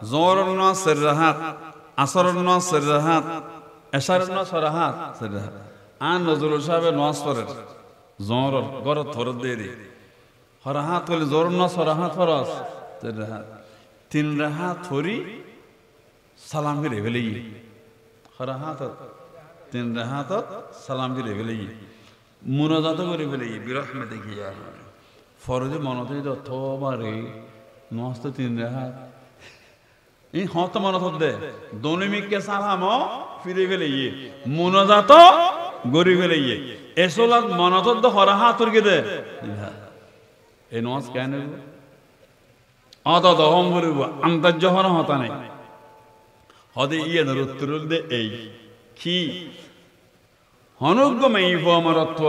জোহরের নামাজ চার রাকাত, আসরের নামাজ চার রাকাত, এশারের নামাজ ছয় রাকাত, চার রাকাত। আর নজরুল সাহেব নামাজ পড়েন জোহরের গরত ফরজ দেরি হরাহাত হলে জোহরের নামাজ হরাহাত ফরজ চার রাকাত, তিন রাকাত ফরি সালাম ফিরে ফেলে হরাহাত তিন রাকাত সালাম ফিরে ফেলে মুনাজাত করে ফেলে বিরহমতে গিয়া ফরজে মনতে যতবারে নামাজ তো তিন রাকাত এই হত মনত দে দৈনিককে সালামও ফিরে ফেলে মুনাজাত গরি ফেলে এসলাত মনত দ হরাহাত করে দে এই নামাজ কেন অত দহম করিব আন্তর্জহর হতা নাই হদে ইয়ের উত্তর দে এই কি হনুগ্য মেই আমার অর্থ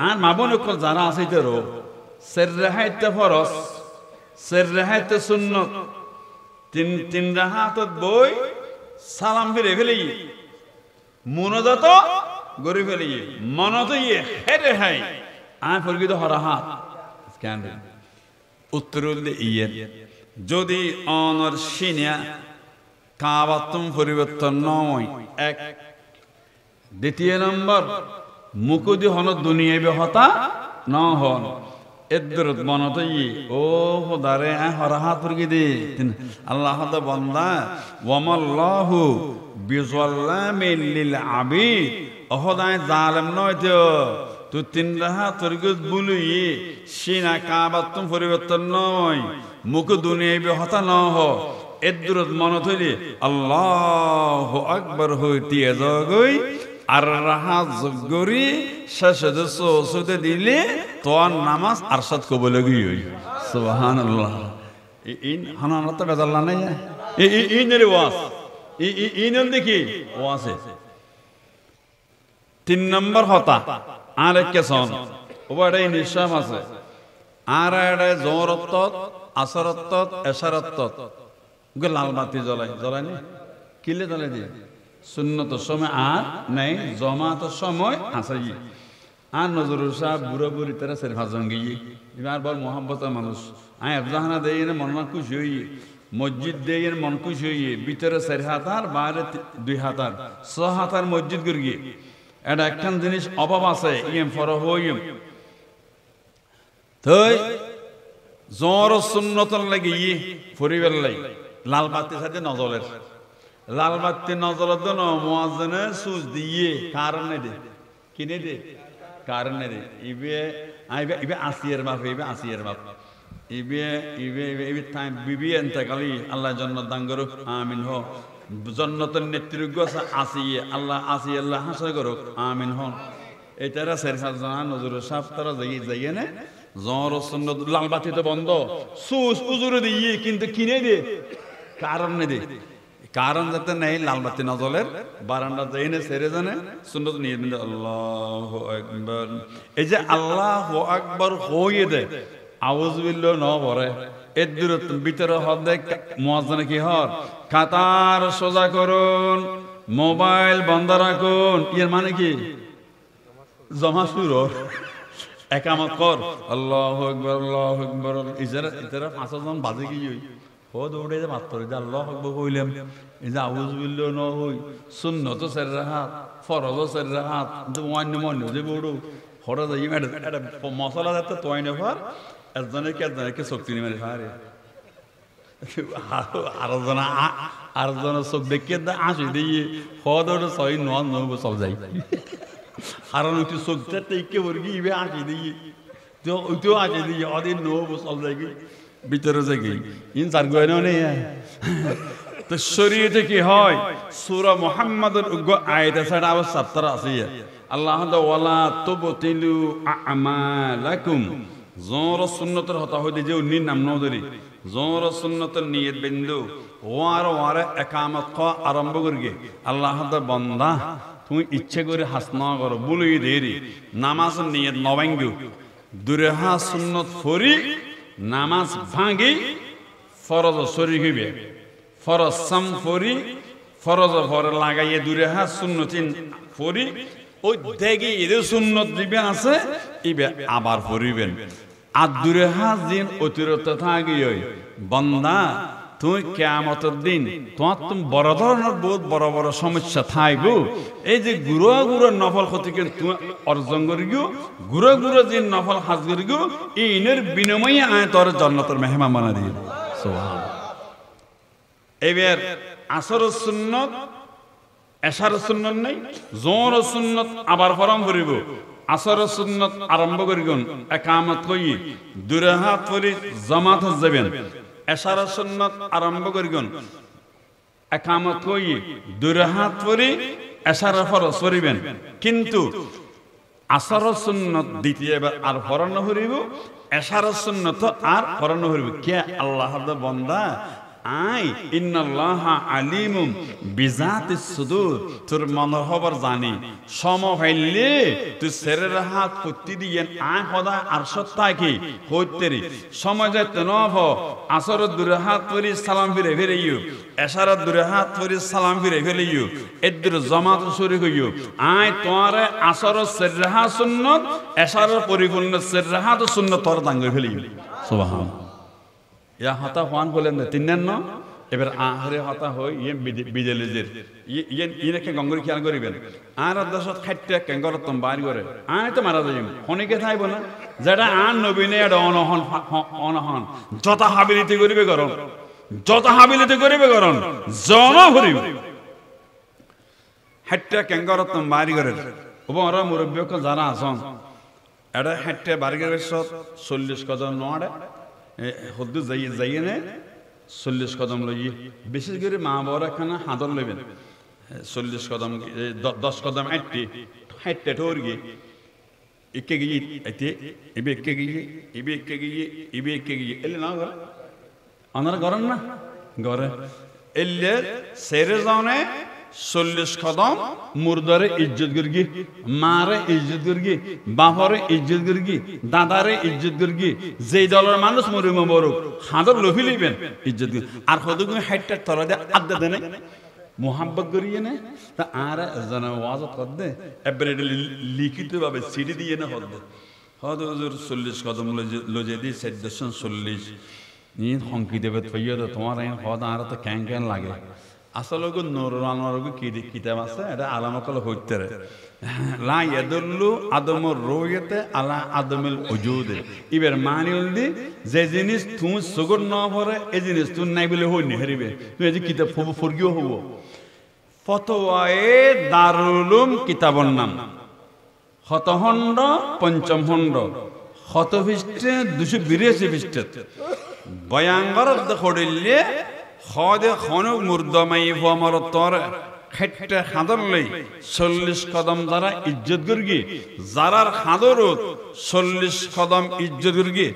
আর মাবনক যারা আছে তেরো সের রেহাইতে ফরস সের রেহাইতে সুন্নত তিন তিন রাহাতত বই সালাম ফিরে ফেলে মুনাজাত গরি ফেলে মনত হেরে হাই আর ফরগিত হরাহাত কেন উত্তর দে ইয়ে যদি অনর সিনিয়া কাবাতুম পরিবর্তন নয় এক দ্বিতীয় নম্বর মুকুদি হন দুনিয়াবি হতা ন হন এদরত মনত ও খোদারে হরাহাত ফরগি দে আল্লাহ দা বান্দা ওয়ামাল্লাহু বিযাল্লামিল লিল আবিদ অহদায় জালেম নয় তো তিন রাহাত ফরগি বলি সিনা কাবাতুম পরিবর্তন নয় মুখ দুনিয়াবি হতা ন হ এদরত মনত হইলে আল্লাহু আকবার হইতে জগই আর রাহাত জগরি শেষে সোসতে দিলে তোর নামাজ আরশাদ কবুল হই সুবহানাল্লাহ ইন হানানত বেজাল্লা নাই ইনের ওয়াজ ইনল দেখি ওয়াজে তিন নম্বর হতা আর কেসন ওবারে নিশাম আছে আর এডে জোরত আসরত এশারত লাল বাতি জ্বলাই নি কিলে জ্বলাই দিয়ে সুন্নত সময় আর নাই জমাত সময় আছে আর নজরুল সাহেব বুড়ো বুড়ি তারা সের ভাজঙ্গি এবার বল মোহাম্মত মানুষ আয় আফজাহানা দেয় মন খুশি হই মসজিদ দেয় মন খুশি হই ভিতরে 4 হাতার বাইরে 2 হাতার 6 হাতার মসজিদ করি এটা একখান জিনিস অভাব আছে ইম ফর হইম তাই জোর সুন্নতর লাগি ফরিবেল লাই লাল বাতি সাথে নজরের লাল বাতি নজরের জন্য মুয়াজ্জিনে সুজ দিয়ে কারণে দে কিনে দে কারণে দে ইবে আসিয়ার বাপ ইবে আসিয়ার বাপ ইবে টাইম বিবি এন্তাকালি আল্লাহ জান্নাত দান করুক আমিন হো জান্নাতের নেতৃত্ব আসিয়ে আল্লাহ আসিয়ে আল্লাহ হাসন করুক আমিন হন এটারা সেরফাজ জানা নজরুল সাহেব তারা যাইয়ে না জোর সুন্নত লাল বাতি তো বন্ধ সুজ উজুরে দিয়ে কিন্তু কিনে দে কারণে দে কারণ যাতে নেই লাল বাতি নজলের বারান্দা যাই না সেরে জানে সুন্নত নিয়ে আল্লাহু আকবার এই যে আল্লাহু আকবার হইয়ে দে আউযুবিল্লাহ ন পড়ে এর দূরত্ব ভিতরে হদে মুয়াজ্জিন কি হর কাতার সোজা করুন মোবাইল বন্ধ রাখুন এর মানে কি জমা শুরু একামত কর আল্লাহু আকবার ইজারা 5 জন বাজে কি ও দৌড়ে যে মাত্র যে আল্লাহু আকবার কইলাম এই যে আউযুবিল্লাহ ন হই সুন্নত 4 রাকাত ফরজ 4 রাকাত অন্য যে বড় হড়া যাই এটা মশলা যাতে তোয়াইনে ফর একজনে শক্তি নিয়ে হারে আরেকজন চোখ দেখিয়ে আসি দিয়ে হদৌড়ে 6-9 সব যাই কারণ ওই চোখটা টেকে বর্গি ইবে আসি দিয়ে তো ওইটাও আসি দিয়ে অদিন 9 সব যাই ভিতরে যাই ইন চার গোয়েন নেই তো শরীয়তে কি হয় সূরা মুহাম্মাদের আয়াত আছে আবার সাপ্তাহ আছে আল্লাহ ওয়ালা তুবতিলু আমালাকুম জোর সুন্নতের হতা হইতে যে উনি নাম নদরি জোর সুন্নতের নিয়ত বিন্দু ওয়ার একামত ক আরম্ভ করগে আল্লাহ বান্দা তুমি ইচ্ছে করে হাসনা করো বলি দেরি নামাজ নিয়ত নবাঙ্গু দুরেহা সুন্নত ফরি নামাজ ভাঙি ফরজ সরি হইবে ফরজ সাম ফরি ফরজ ফর লাগাইয়ে দুরেহা সুন্নতিন ফরি ওই দেখি এদের সুন্নত দিবে আছে ইবে আবার ফরিবেন আর দুরেহা দিন অতিরিক্ত থাকি বন্দা তুই কিয়ামতের দিন তোমার তুমি বড় ধরনের বহুত বড় বড় সমস্যা থাকবো এই যে গুরু গুরু নফল ক্ষতিকে তুমি অর্জন করি গো গুরু গুরু যে নফল হাজ করি গো ইনের বিনিময়ে আয় তোর জান্নাতের মেহমান বানা দিয়ে সুবহান। এবার আসর সুন্নত এশার সুন্নত নাই জোর সুন্নত আবার ফরম করিব আসর সুন্নত আরম্ভ করিগুন একামত কই দুরাহাত পরি জামাত যাবেন এশার সুন্নত আরম্ভ করিগুন একামত কই দুরাহাত পরি এশার ফরজ করিবেন কিন্তু আসর সুন্নত দ্বিতীয়বার আর ফরন করিব এশার সুন্নত আর ফরন করিব কে আল্লাহর বান্দা আই ইন্নাল্লাহা আলিমুম বিজাতিস সুদূর তোর মনের খবর জানি সম হইলে তুই সেরের হাত ফুটি দিয়েন আয় খোদা আর সত্তায় কি হইতেরি সময় যেতে নভ আসর দূরে হাত পরি সালাম ফিরে ফিরেইও এশার দূরে হাত পরি সালাম ফিরে ফিরেইও এদ্দুর জামাত শুরু হইও আয় তোরে আসর সেরহা সুন্নত এশার পরিপূর্ণ সেরহা তো সুন্নত তোর দাঙ্গ ফেলিও সুবহান। ইয়া হতা ফান বলেন না তিনজন ন এবার আহরে হতা হই ইয়ে বিজেলিজের ইয়ে ইনেকে গঙ্গরি খেয়াল করিবেন আর দশত খাইতে কেঙ্গর তম বাড়ি করে আয় তো মারা যাইম অনেকে থাইব না যেটা আন নবীনে এটা অনহন অনহন যত হাবিলিতে করিবে করন যত হাবিলিতে করিবে করন জন করিব হাইতে কেঙ্গর তম বাড়ি করে ওরা মুরব্বী যারা আসন এটা হাইতে বাড়ি করে 40 কদম নড়ে হদ্দু যাইয়ে নে 40 কদম লই বিশেষ করে মা বড় খানা হাদর লইবেন 40 কদম 10 কদম হাইটে ঠোর গিয়ে একে গিয়ে এতে এবে একে গিয়ে এবে একে গিয়ে এবে একে গিয়ে এলে না ঘর আনার গরম না ঘরে এলে সেরে যাওনে 40 কদম মুর্দারে ইজ্জত করগি মারে ইজ্জত করগি বাপরে ইজ্জত করগি দাদারে ইজ্জত করগি যেই দলের মানুষ মরিম বড় হাদর লফি লইবেন ইজ্জত আর হদুগুন হাইটটা তলা দে আড্ডা দেনে মোহাব্বত করিয়ে নে তা আর জানা ওয়াজত কর দে এবারে লিখিত ভাবে সিডি দিয়ে না হদ হদ হুজুর 40 কদম লজে দি 40 নি হংকি দেবে থইয়া তো তোমার এই হদ আর তো ক্যাং ক্যাং লাগে আসলে নুরুল আনোয়ার কি কিতাব আছে এটা আলামাকল হইতেরে লা ইয়াদুল্লু আদমুর রুয়াতে আলা আদমিল উজুদে ইবের মানি হলদি যে জিনিস তুমি সুগর ন ভরে এই জিনিস তুমি নাই বলে হই নি হারিবে তুমি এই কিতাব ফরগিও হবো ফতোয়ায়ে দারুল উলুম কিতাবর নাম শতখণ্ড পঞ্চম খণ্ড শত পৃষ্ঠে 282 পৃষ্ঠে বয়াঙ্গর দেখড়িলে খদে খনক মুর্দমাই ভমর তর খেটে খাদর লই 40 কদম যারা ইজ্জত করগি যারার খাদরত 40 কদম ইজ্জত করগি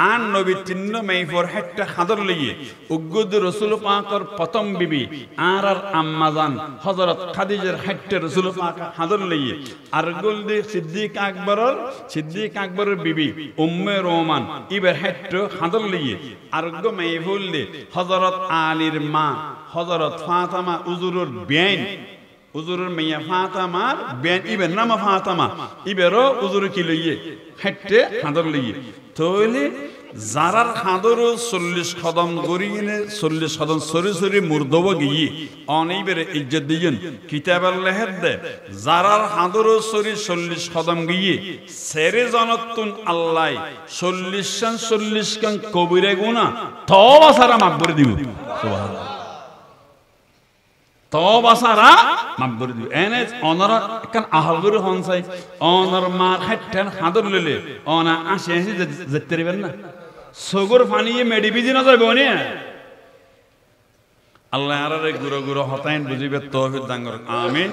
আন নবী তিন্ন মাইফর হেটে খাদর লইয়ে উগ্গুদ রাসূল পাকের প্রথম বিবি আর আম্মাজান হযরত খাদিজার হেটে রাসূল পাক খাদর লইয়ে আর গোলদি সিদ্দিক আকবরের বিবি উম্মে রোমান ইবের হেটে খাদর লইয়ে আর গো মাইফুল দি হযরত আলীর মা হযরত ফাতেমা উজুরুর বেন উজুরুর মাইয়া ফাতেমার বেন ইবের নাম ফাতেমা ইবেরও উজুর কি লইয়ে হেটে খাদর লইয়ে তইলে যারার খাদর 40 কদম গরিনে 40 কদম সরি সরি মুর্দব গিয়ে অনেইবেরে ইজ্জত দিয়েন কিতাবের লেহের দে যারার খাদর সরি 40 কদম গিয়ে সেরে জনতুন আল্লাহ 40 কান কবিরে গুনাহ তওবা সারা মাফ করে দিব সুবহানাল্লাহ তওবা সারা মাফ করে দিব এনে অনরা কান আহলগুর হনসাই অনর মার হেটেন খাদর লইলে অনা আসে যেতে পারবেন না সগর ফানিয়ে মেডি বিজি না যাবে নি আল্লাহ আরারে গুরু গুরু হতাইন বুঝিবে তৌহিদ দাঙ্গর আমিন।